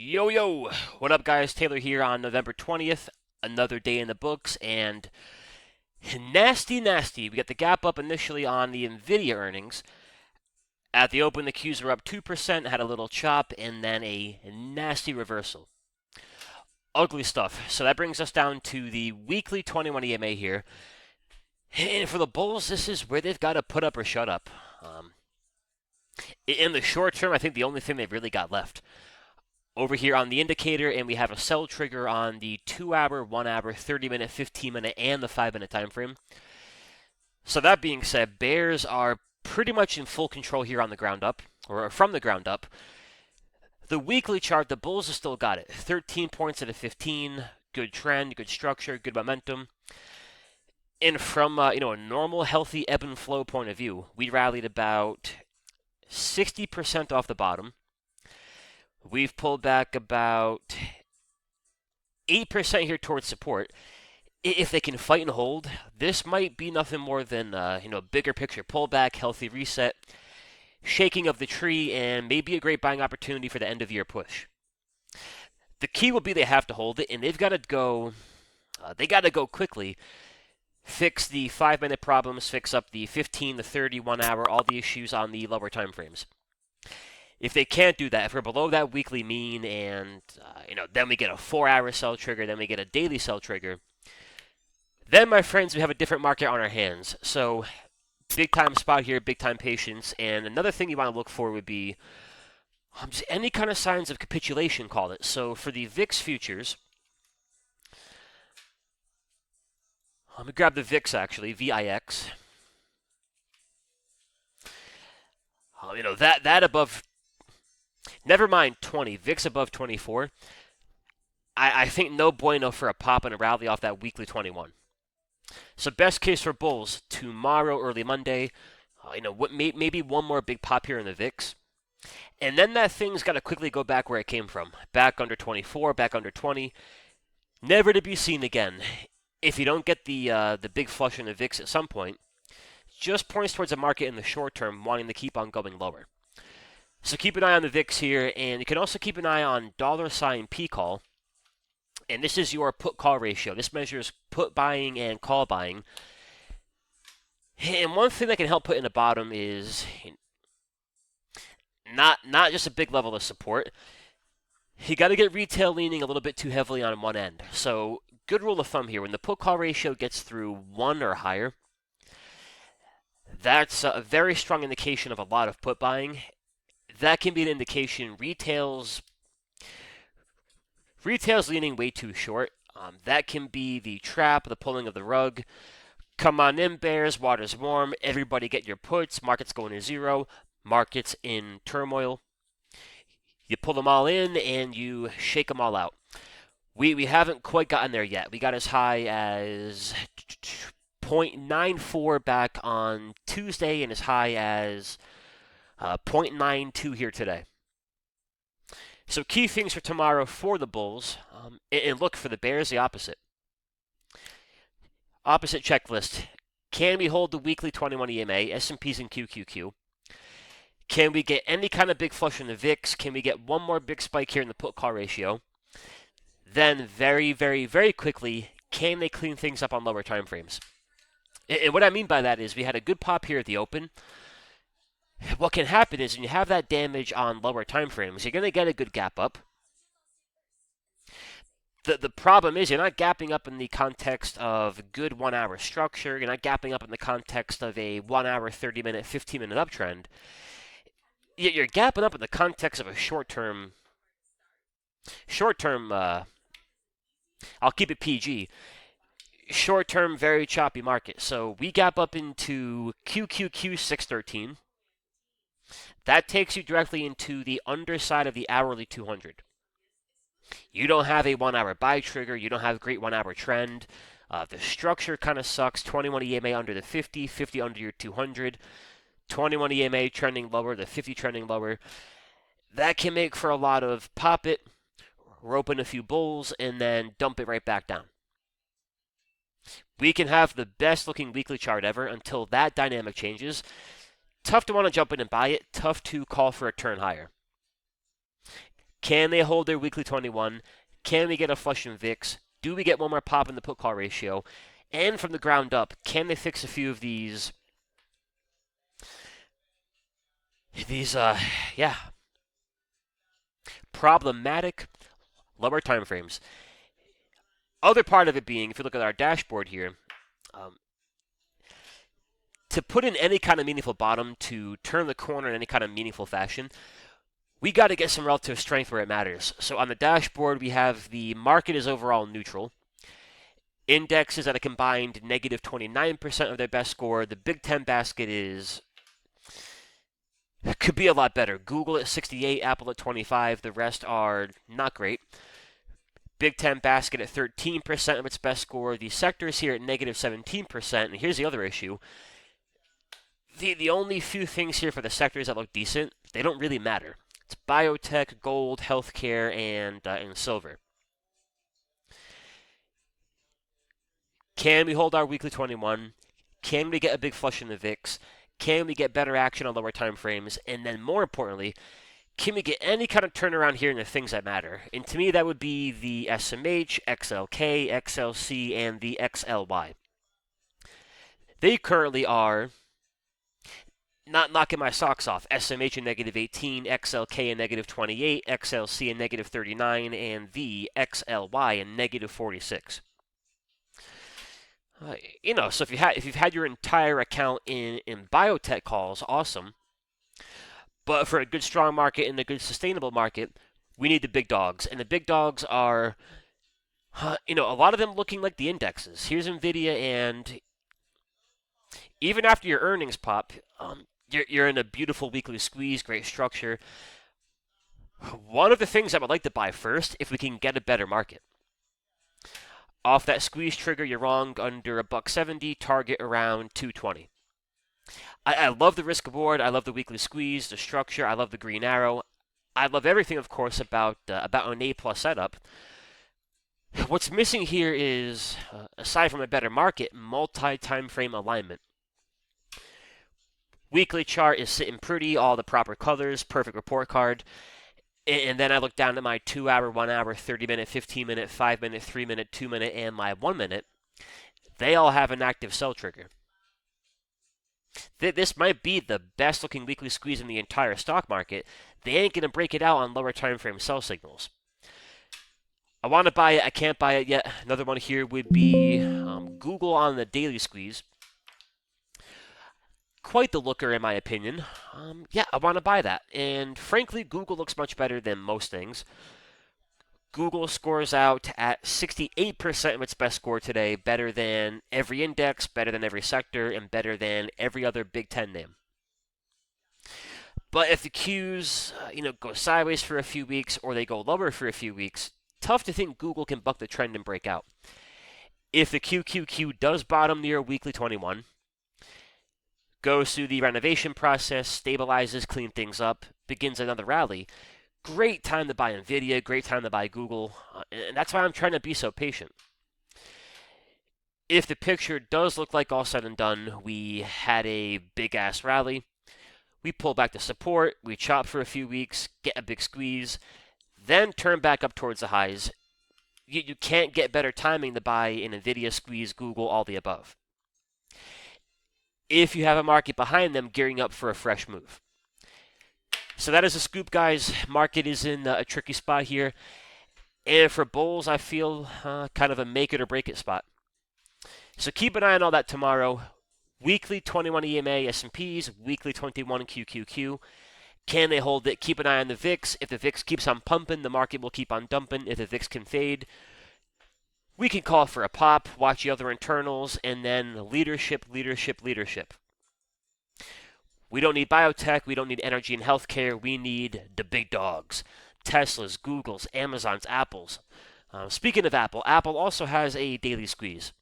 Yo, yo! What up, guys? Taylor here on November 20th. Another day in the books, and nasty, nasty. We got the gap up initially on the NVIDIA earnings. At the open, the Qs were up 2%, had a little chop, and then a nasty reversal. Ugly stuff. So that brings us down to the weekly 21 EMA here. And for the Bulls, this is where they've got to put up or shut up. In the short term, I think the only thing they've really got left. Over here on the indicator, and we have a sell trigger on the 2-hour, 1-hour, 30-minute, 15-minute, and the 5-minute time frame. So that being said, Bears are pretty much in full control here on the ground up, or from the ground up. The weekly chart, the Bulls have still got it. 13 points out of 15, good trend, good structure, good momentum. And from a normal, healthy ebb and flow point of view, we rallied about 60% off the bottom. We've pulled back about 8% here towards support. If they can fight and hold, this might be nothing more than bigger picture pullback, healthy reset, shaking of the tree, and maybe a great buying opportunity for the end of year push. The key will be they have to hold it, and they've got to go. They got to go quickly. Fix the 5-minute problems, fix up the 15, the 30, 1 hour, all the issues on the lower time frames. If they can't do that, if we're below that weekly mean, and then we get a 4-hour sell trigger, then we get a daily sell trigger, then, my friends, we have a different market on our hands. So, big time spot here, big time patience, and another thing you want to look for would be just any kind of signs of capitulation, call it. So, for the VIX futures, let me grab the VIX actually, VIX. That above. Never mind 20. VIX above 24. I think no bueno for a pop and a rally off that weekly 21. So best case for Bulls, tomorrow, early Monday. Maybe one more big pop here in the VIX. And then that thing's got to quickly go back where it came from. Back under 24, back under 20. Never to be seen again. If you don't get the big flush in the VIX at some point, just points towards a market in the short term wanting to keep on going lower. So keep an eye on the VIX here, and you can also keep an eye on $P call. And this is your put-call ratio. This measures put buying and call buying. And one thing that can help put in the bottom is not just a big level of support. You got to get retail leaning a little bit too heavily on one end. So good rule of thumb here, when the put-call ratio gets through 1 or higher, that's a very strong indication of a lot of put buying. That can be an indication retail's leaning way too short. That can be the trap, the pulling of the rug. Come on in, Bears. Water's warm. Everybody get your puts. Market's going to zero. Market's in turmoil. You pull them all in and you shake them all out. We haven't quite gotten there yet. We got as high as 0.94 back on Tuesday and as high as 0.92 here today. So key things for tomorrow for the Bulls, and look for the Bears, the opposite. Opposite checklist. Can we hold the weekly 21 EMA, S&Ps and QQQ? Can we get any kind of big flush in the VIX? Can we get one more big spike here in the put-call ratio? Then very, very, very quickly, can they clean things up on lower time frames? And what I mean by that is we had a good pop here at the open. What can happen is when you have that damage on lower time frames, you're going to get a good gap up. The problem is you're not gapping up in the context of good 1-hour structure. You're not gapping up in the context of a 1-hour, 30-minute, 15-minute uptrend. You're gapping up in the context of a short-term, I'll keep it PG, short-term, very choppy market. So we gap up into QQQ 613. That takes you directly into the underside of the hourly 200. You don't have a 1-hour buy trigger. You don't have great 1-hour trend. The structure kind of sucks. 21 EMA under the 50, 50 under your 200. 21 EMA trending lower, the 50 trending lower. That can make for a lot of pop it, rope in a few bulls, and then dump it right back down. We can have the best looking weekly chart ever until that dynamic changes. Tough to want to jump in and buy it. Tough to call for a turn higher. Can they hold their weekly 21? Can we get a flush in VIX? Do we get one more pop in the put-call ratio? And from the ground up, can they fix a few of these, yeah, problematic lower time frames? Other part of it being, if you look at our dashboard here, to put in any kind of meaningful bottom, to turn the corner in any kind of meaningful fashion, we got to get some relative strength where it matters. So on the dashboard, we have the market is overall neutral. Index is at a combined negative 29% of their best score. The Big 10 basket could be a lot better. Google at 68, Apple at 25. The rest are not great. Big 10 basket at 13% of its best score. The sector is here at negative 17%. And here's the other issue. The only few things here for the sectors that look decent, they don't really matter. It's biotech, gold, healthcare, and silver. Can we hold our weekly 21? Can we get a big flush in the VIX? Can we get better action on lower time frames? And then more importantly, can we get any kind of turnaround here in the things that matter? And to me, that would be the SMH, XLK, XLC, and the XLY. They currently are not knocking my socks off. SMH in negative 18, XLK in negative 28, XLC in negative 39, and the XLY in negative 46. So if you've had your entire account in biotech calls, awesome. But for a good strong market and a good sustainable market, we need the big dogs, and the big dogs are, a lot of them looking like the indexes. Here's Nvidia, and even after your earnings pop, you're in a beautiful weekly squeeze, great structure. One of the things I would like to buy first, if we can get a better market. Off that squeeze trigger, you're wrong under $1.70, target around 220. I love the risk reward. I love the weekly squeeze, the structure. I love the green arrow. I love everything, of course, about an A+ setup. What's missing here is, aside from a better market, multi-time frame alignment. Weekly chart is sitting pretty, all the proper colors, perfect report card. And then I look down at my 2 hour, 1 hour, 30-minute, 15-minute, 5-minute, 3-minute, 2-minute, and my 1-minute. They all have an active sell trigger. This might be the best looking weekly squeeze in the entire stock market. They ain't going to break it out on lower time frame sell signals. I want to buy it. I can't buy it yet. Another one here would be Google on the daily squeeze. Quite the looker, in my opinion. I want to buy that. And frankly, Google looks much better than most things. Google scores out at 68% of its best score today, better than every index, better than every sector, and better than every other Big 10 name. But if the Qs, go sideways for a few weeks or they go lower for a few weeks, tough to think Google can buck the trend and break out. If the QQQ does bottom near weekly 21, goes through the renovation process, stabilizes, cleans things up, begins another rally, great time to buy Nvidia, great time to buy Google, and that's why I'm trying to be so patient. If the picture does look like all said and done, we had a big-ass rally, we pull back to support, we chop for a few weeks, get a big squeeze, then turn back up towards the highs. You can't get better timing to buy in Nvidia, squeeze, Google, all the above. If you have a market behind them gearing up for a fresh move. So that is a scoop, guys. Market is in a tricky spot here. And for bulls, I feel kind of a make it or break it spot. So keep an eye on all that tomorrow. Weekly 21 EMA S&Ps, weekly 21 QQQ. Can they hold it? Keep an eye on the VIX. If the VIX keeps on pumping, the market will keep on dumping. If the VIX can fade, we can call for a pop, watch the other internals, and then leadership. We don't need biotech. We don't need energy and healthcare. We need the big dogs. Teslas, Googles, Amazons, Apples. Speaking of Apple, Apple also has a daily squeeze.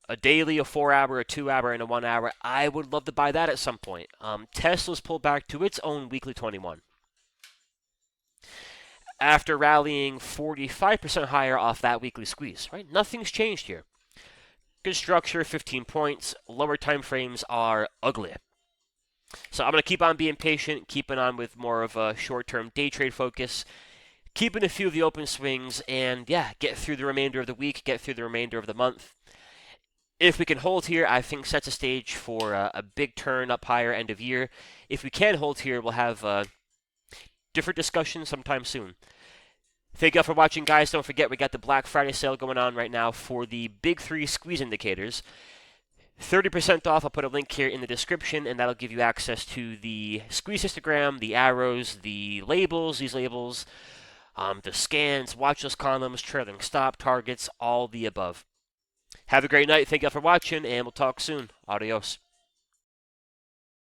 A daily, a 4 hour, a 2 hour, and a 1 hour. I would love to buy that at some point. Tesla's pulled back to its own weekly 21. After rallying 45% higher off that weekly squeeze, right? Nothing's changed here. Good structure, 15 points. Lower time frames are ugly. So I'm going to keep on being patient, keeping on with more of a short-term day trade focus, keeping a few of the open swings, and yeah, get through the remainder of the week, get through the remainder of the month. If we can hold here, I think sets a stage for a big turn up higher end of year. If we can hold here, we'll have different discussions sometime soon. Thank you all for watching, guys. Don't forget, we got the Black Friday sale going on right now for the big three squeeze indicators. 30% off. I'll put a link here in the description, and that'll give you access to the squeeze histogram, the arrows, the labels, the scans, watch list columns, trailing stop, targets, all the above. Have a great night. Thank you all for watching, and we'll talk soon. Adios.